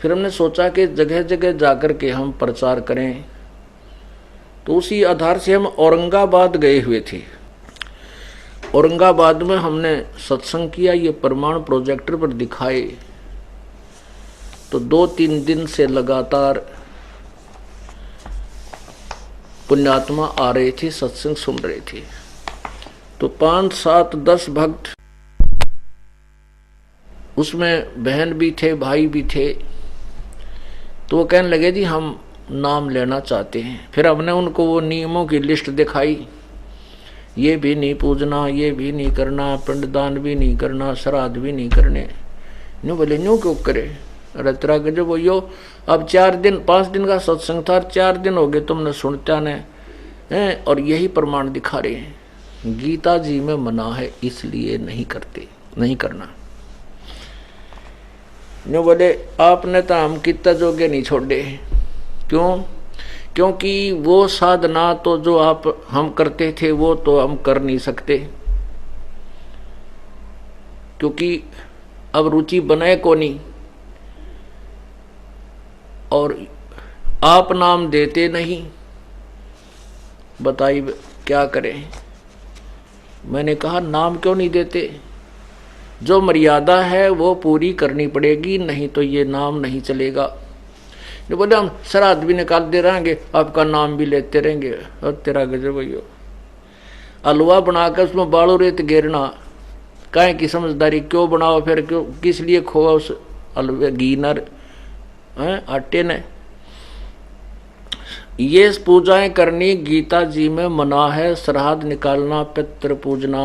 फिर हमने सोचा कि जगह जगह जाकर के हम प्रचार करें, तो उसी आधार से हम औरंगाबाद गए हुए थे। औरंगाबाद में हमने सत्संग किया, ये प्रमाण प्रोजेक्टर पर दिखाए। तो 2-3 दिन से लगातार पुण्यात्मा आ रहे थे, सत्संग सुन रहे थे। तो 5, 7, 10 भक्त, उसमें बहन भी थे, भाई भी थे। तो वो कहने लगे जी हम नाम लेना चाहते हैं। फिर हमने उनको वो नियमों की लिस्ट दिखाई, ये भी नहीं पूजना, ये भी नहीं करना, पिंडदान भी नहीं करना, श्राद्ध भी नहीं करने। न्यू बोले न्यू क्यों करे, अरे तेरा गजब हो यो, अब 5 दिन का सत्संग था, 4 दिन हो गए तुमने सुनता ने हैं, और यही प्रमाण दिखा रहे हैं। गीता जी में मना है, इसलिए नहीं करते, नहीं करना। न्यू बोले आपने तो हम कितना जोगे नहीं छोड़े। क्यों? क्योंकि वो साधना तो जो हम करते थे वो तो हम कर नहीं सकते, क्योंकि अब रुचि बनाए को नहीं, और आप नाम देते नहीं। बताइए क्या करें। मैंने कहा नाम क्यों नहीं देते, जो मर्यादा है वो पूरी करनी पड़ेगी, नहीं तो ये नाम नहीं चलेगा। जो बोले हम श्राद्ध भी निकाल दे रहेंगे, आपका नाम भी लेते रहेंगे, और तेरा गजब भैया। हलवा बनाकर उसमें बालू रेत घेरना, काहे की समझदारी, क्यों बनाओ फिर, क्यों किस लिए खोआ उस हलवे घी नर आटे ने। ये पूजाएं करनी गीता जी में मना है, श्राद्ध निकालना, पितृ पूजना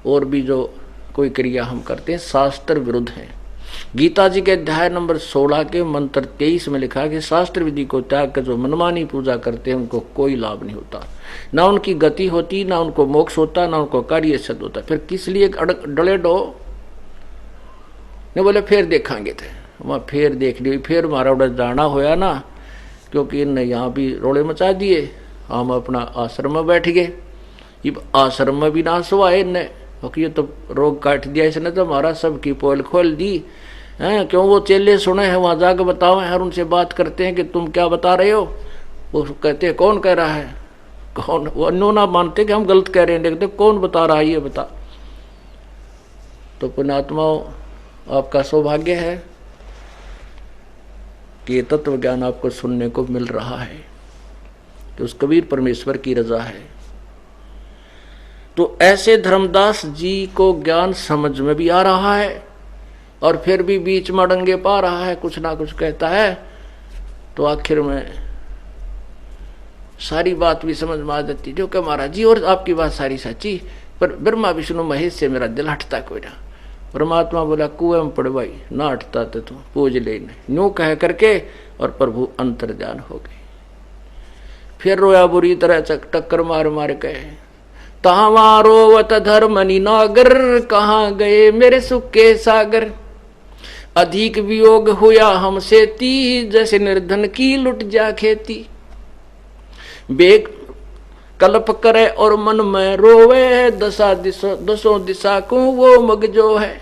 और भी जो कोई क्रिया हम करते हैं शास्त्र विरुद्ध है। गीता जी के अध्याय नंबर 16 के मंत्र 23 में लिखा है कि शास्त्र विधि को त्याग कर जो मनमानी पूजा करते हैं उनको कोई लाभ नहीं होता, ना उनकी गति होती, ना उनको मोक्ष होता, ना उनको कार्य सिद्ध होता। फिर किस लिए डले डो ने। बोले फिर देखेंगे थे, वहाँ फिर देख ली, फिर हमारा उड़ा जाना होया ना, क्योंकि इनने यहाँ भी रोड़े मचा दिए, हम अपना आश्रम में बैठ गए। ये आश्रम में भी नाश हुआ है इनने, ये तो रोग काट दिया इसने, तो हमारा सबकी पोल खोल दी हैं। क्यों? वो चेले सुने हैं, वहाँ जाकर बताओ हैं, और उनसे बात करते हैं कि तुम क्या बता रहे हो। वो कहते हैं कौन कह रहा है, कौन? वो अन्यों ना मानते कि हम गलत कह रहे हैं, देखते कौन बता रहा है, ये बता। तो पुण्यात्माओं, आपका सौभाग्य है कि ये तत्व ज्ञान आपको सुनने को मिल रहा है, कि उस कबीर परमेश्वर की रजा है। तो ऐसे धर्मदास जी को ज्ञान समझ में भी आ रहा है, और फिर भी बीच में डंगे पा रहा है, कुछ ना कुछ कहता है। तो आखिर में सारी बात भी समझ में आ जाती, जो कि महाराज जी और आपकी बात सारी सच्ची, पर ब्रह्मा विष्णु महेश से मेरा दिल हटता कोई ना। परमात्मा बोला कुएं में पड़ भाई, ना हटता तो तू पूज ले, यूं कह करके, और प्रभु अंतर्ध्यान हो गए। फिर रोया बुरी तरह टक्कर मार मार के, तहां रोवत धर्मनि नागर, कहाँ गए मेरे सुख के सागर। अधिक वियोग हुआ हमसे ती, जैसे निर्धन की लुट जा खेती। बेग कल्प करे और मन में रोवे, दसों दिशा को वो मग जो है।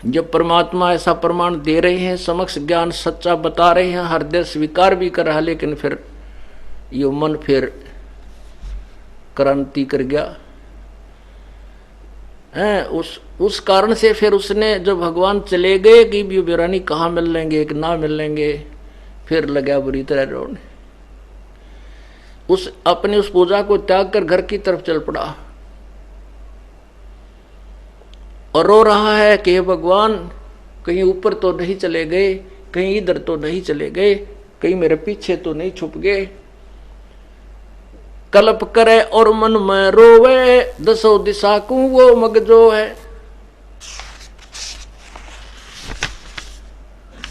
जब परमात्मा ऐसा प्रमाण दे रहे हैं, समक्ष ज्ञान सच्चा बता रहे हैं, हृदय स्वीकार भी कर रहा है, लेकिन फिर ये मन फिर क्रांति कर गया है। उस कारण से फिर उसने, जब भगवान चले गए कि बिरानी कहाँ मिल लेंगे कि ना मिल लेंगे, फिर लगा बुरी तरह रोने। अपने उस पूजा को त्याग कर घर की तरफ चल पड़ा, और रो रहा है कि हे भगवान, कहीं ऊपर तो नहीं चले गए, कहीं इधर तो नहीं चले गए, कहीं मेरे पीछे तो नहीं छुप गए। कल्प करे और मन में रोवे, दसों दिशा को वो मग जो है।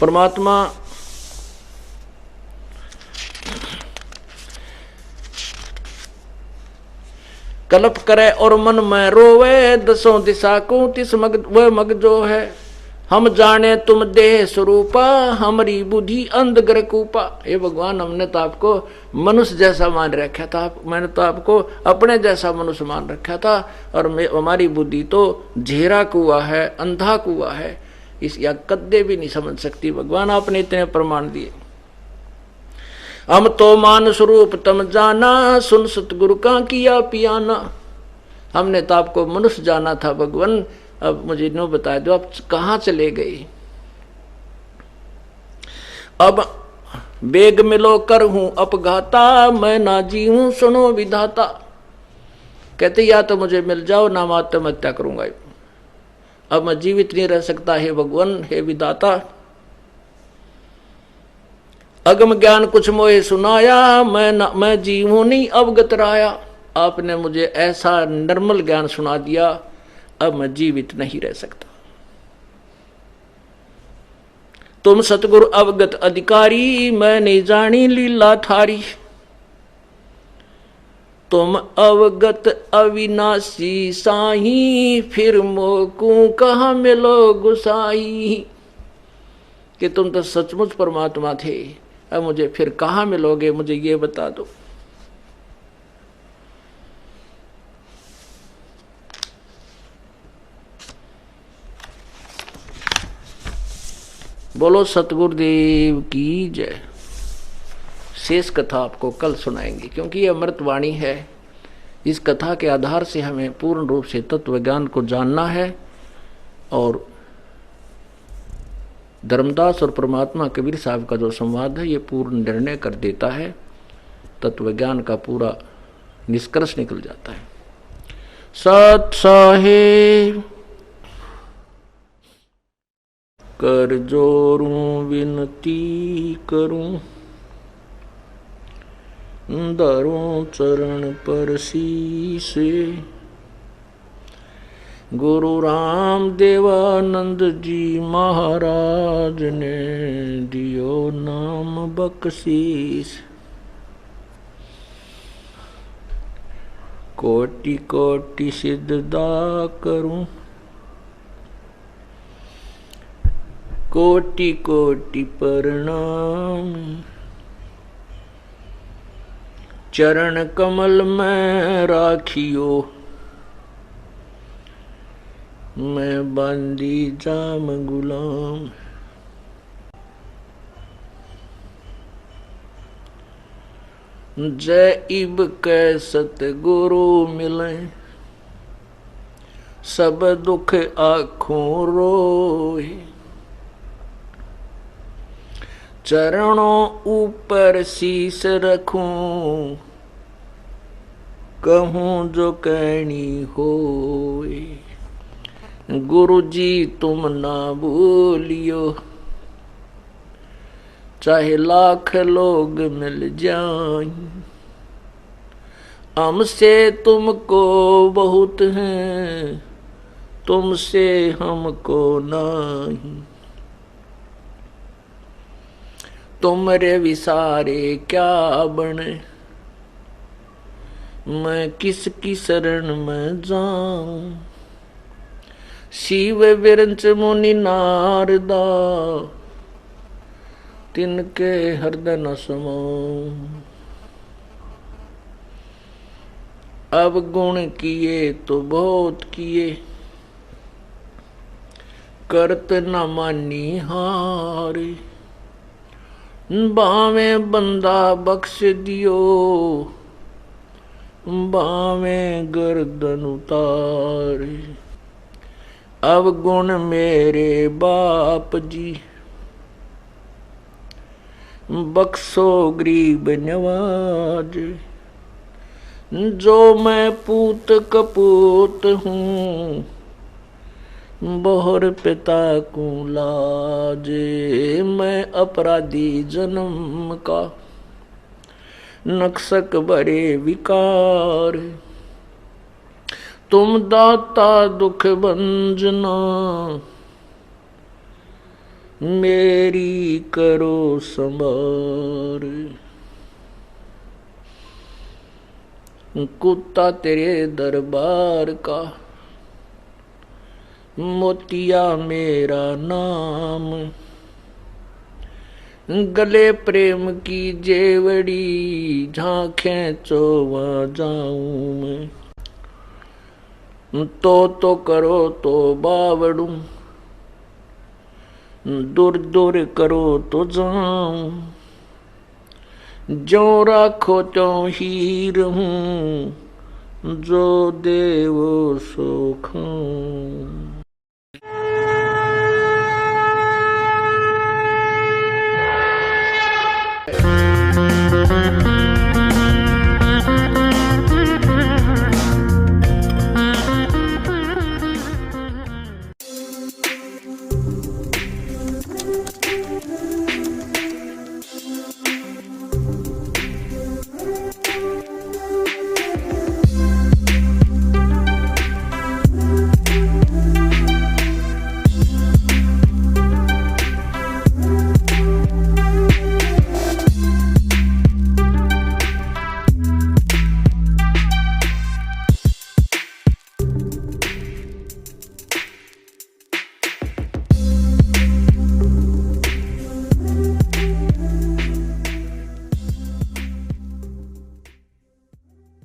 परमात्मा कल्प करे और मन में रोवे, दसों दिशा को तिस मग वह मग जो है। हम जाने तुम देह स्वरूपा, हमारी बुद्धि अंधग्र कूपा। ये भगवान, हमने तो आपको मनुष्य जैसा मान रखा था, मैंने तो आपको अपने जैसा मनुष्य मान रखा था, और हमारी बुद्धि तो झेरा कुआ है, अंधा कुआ है। इस या कद्दे भी नहीं समझ सकती। भगवान आपने इतने प्रमाण दिए। हम तो मान स्वरूप तम जाना, सुन सतगुरु का किया पियाना। हमने तो आपको मनुष्य जाना था भगवान, अब मुझे नो बता दो आप कहाँ चले गए। अब बेग मिलो कर हूं अपघाता, मैं ना जीऊं सुनो विधाता। कहते या तो मुझे मिल जाओ ना मैं आत्महत्या करूंगा। अब मैं जीवित नहीं रह सकता, हे भगवान हे विधाता। अगम ज्ञान कुछ मोहे सुनाया, मैं जीवूं नहीं अवगत राया। आपने मुझे ऐसा निर्मल ज्ञान सुना दिया, अब मैं जीवित नहीं रह सकता। तुम सतगुरु अवगत अधिकारी, मैं नहीं जानी लीला थारी। तुम अवगत अविनाशी साही, फिर मोकू कहाँ मिलो गुसाई। कि तुम तो सचमुच परमात्मा थे, अब मुझे फिर कहाँ मिलोगे, मुझे ये बता दो। बोलो सतगुरुदेव की जय। शेष कथा आपको कल सुनाएंगे, क्योंकि ये अमृतवाणी है। इस कथा के आधार से हमें पूर्ण रूप से तत्व ज्ञान को जानना है, और धर्मदास और परमात्मा कबीर साहब का जो संवाद है ये पूर्ण निर्णय कर देता है, तत्व ज्ञान का पूरा निष्कर्ष निकल जाता है। सत साहेब कर जोरूं विनती करूं, धरूं चरण पर शीसे। गुरु राम देवानंद जी महाराज ने दियो नाम बख्शीस। कोटि कोटि सिद्धदा करूं, कोटि कोटि प्रणाम। चरण कमल में राखियो, मैं बंदी जाम गुलाम। जय इब कै सतगुरु मिले, सब दुख आँखों रोए। चरणों ऊपर शीस रखूं, कहूं जो कहनी होए। गुरु जी तुम ना भूलियो, चाहे लाख लोग मिल जाएं। हमसे तुमको बहुत है, तुमसे हमको नहीं। तुमरे विसारे क्या बने, मैं किसकी शरण में जाऊं। शिव विरंच मुनि नारदा, तिनके हृदय न समाऊं। अब गुण किए तो बहुत किए, करत न मानी हारे। बावे बंदा बख्श दियो, बावे गर्दन उतारे। अब गुण मेरे बाप जी, बख्शो गरीब नवाज। जो मैं पूत कपूत हूँ, बहुर पिता को लाजे। मैं अपराधी जन्म का, नक्सक बड़े विकार। तुम दाता दुख भंजना, मेरी करो संभार। कुत्ता तेरे दरबार का, मोतिया मेरा नाम। गले प्रेम की जेवड़ी, झांखें चोवा जाऊं मैं। तो करो तो बावड़ू, दूर दूर करो तो जाऊं, जो राखो तो हीर हूं, जो देवो सो खाऊं।